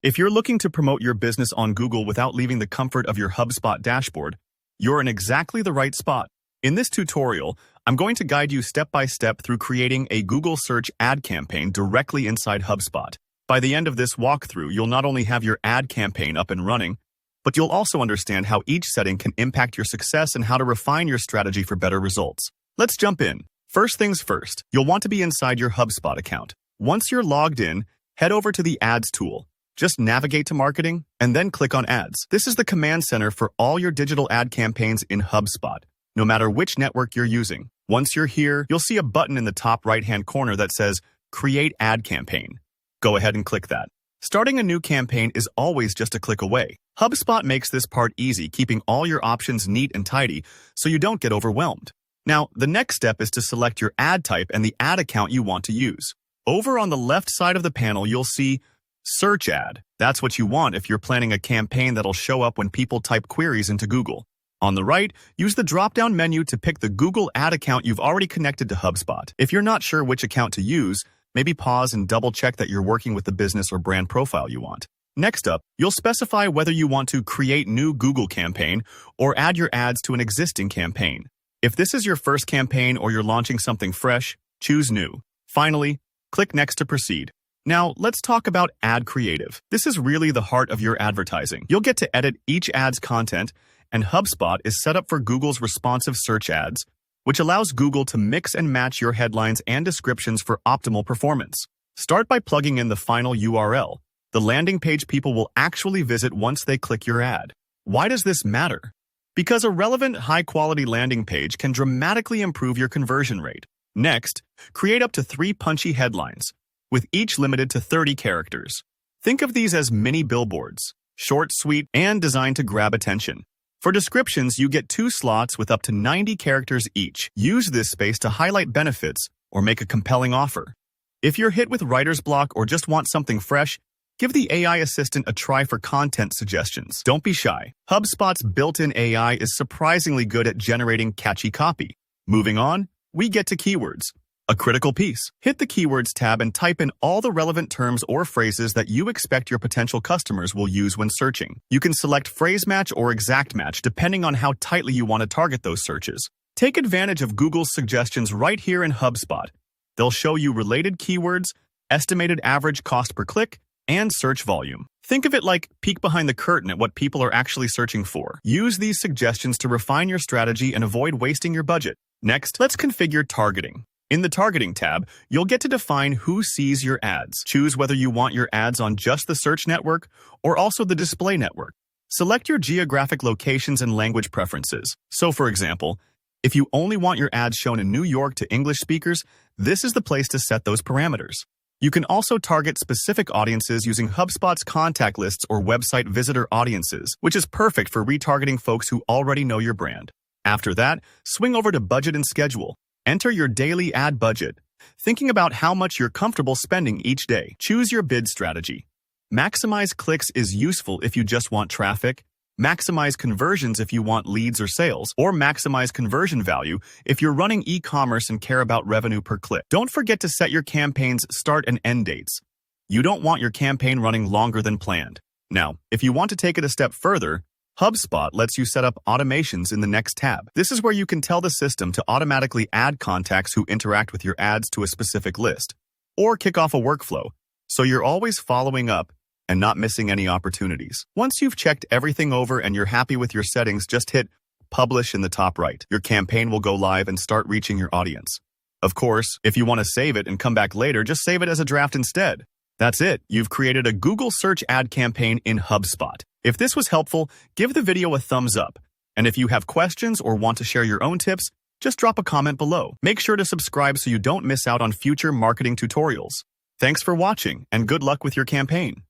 If you're looking to promote your business on Google without leaving the comfort of your HubSpot dashboard, you're in exactly the right spot. In this tutorial, I'm going to guide you step by step through creating a Google search ad campaign directly inside HubSpot. By the end of this walkthrough, you'll not only have your ad campaign up and running, but you'll also understand how each setting can impact your success and how to refine your strategy for better results. Let's jump in. First things first, you'll want to be inside your HubSpot account. Once you're logged in, head over to the Ads tool. Just navigate to Marketing and then click on Ads. This is the command center for all your digital ad campaigns in HubSpot, no matter which network you're using. Once you're here, you'll see a button in the top right-hand corner that says Create Ad Campaign. Go ahead and click that. Starting a new campaign is always just a click away. HubSpot makes this part easy, keeping all your options neat and tidy so you don't get overwhelmed. Now, the next step is to select your ad type and the ad account you want to use. Over on the left side of the panel, you'll see Search Ad. That's what you want if you're planning a campaign that'll show up when people type queries into Google. On the right, use the drop-down menu to pick the Google ad account you've already connected to HubSpot. If you're not sure which account to use, maybe pause and double-check that you're working with the business or brand profile you want. Next up, you'll specify whether you want to create new Google campaign or add your ads to an existing campaign. If this is your first campaign or you're launching something fresh, choose New. Finally, click Next to proceed. Now, let's talk about ad creative. This is really the heart of your advertising. You'll get to edit each ad's content, and HubSpot is set up for Google's responsive search ads, which allows Google to mix and match your headlines and descriptions for optimal performance. Start by plugging in the final URL, the landing page people will actually visit once they click your ad. Why does this matter? Because a relevant, high-quality landing page can dramatically improve your conversion rate. Next, create up to 3 punchy headlines, with each limited to 30 characters. Think of these as mini billboards, short, sweet, and designed to grab attention. For descriptions, you get 2 slots with up to 90 characters each. Use this space to highlight benefits or make a compelling offer. If you're hit with writer's block or just want something fresh, give the AI assistant a try for content suggestions. Don't be shy. HubSpot's built-in AI is surprisingly good at generating catchy copy. Moving on, we get to keywords. A critical piece. Hit the Keywords tab and type in all the relevant terms or phrases that you expect your potential customers will use when searching. You can select phrase match or exact match depending on how tightly you want to target those searches. Take advantage of Google's suggestions right here in HubSpot. They'll show you related keywords, estimated average cost per click, and search volume. Think of it like peek behind the curtain at what people are actually searching for. Use these suggestions to refine your strategy and avoid wasting your budget. Next, let's configure targeting. In the Targeting tab, you'll get to define who sees your ads. Choose whether you want your ads on just the search network or also the display network. Select your geographic locations and language preferences. So, for example, if you only want your ads shown in New York to English speakers, this is the place to set those parameters. You can also target specific audiences using HubSpot's contact lists or website visitor audiences, which is perfect for retargeting folks who already know your brand. After that, swing over to Budget and Schedule. Enter your daily ad budget, thinking about how much you're comfortable spending each day. Choose your bid strategy. Maximize clicks is useful if you just want traffic, maximize conversions if you want leads or sales, or maximize conversion value if you're running e-commerce and care about revenue per click. Don't forget to set your campaign's start and end dates. You don't want your campaign running longer than planned. Now, if you want to take it a step further, HubSpot lets you set up automations in the next tab. This is where you can tell the system to automatically add contacts who interact with your ads to a specific list, or kick off a workflow, so you're always following up and not missing any opportunities. Once you've checked everything over and you're happy with your settings, just hit Publish in the top right. Your campaign will go live and start reaching your audience. Of course, if you want to save it and come back later, just save it as a draft instead. That's it. You've created a Google search ad campaign in HubSpot. If this was helpful, give the video a thumbs up. And if you have questions or want to share your own tips, just drop a comment below. Make sure to subscribe so you don't miss out on future marketing tutorials. Thanks for watching, and good luck with your campaign.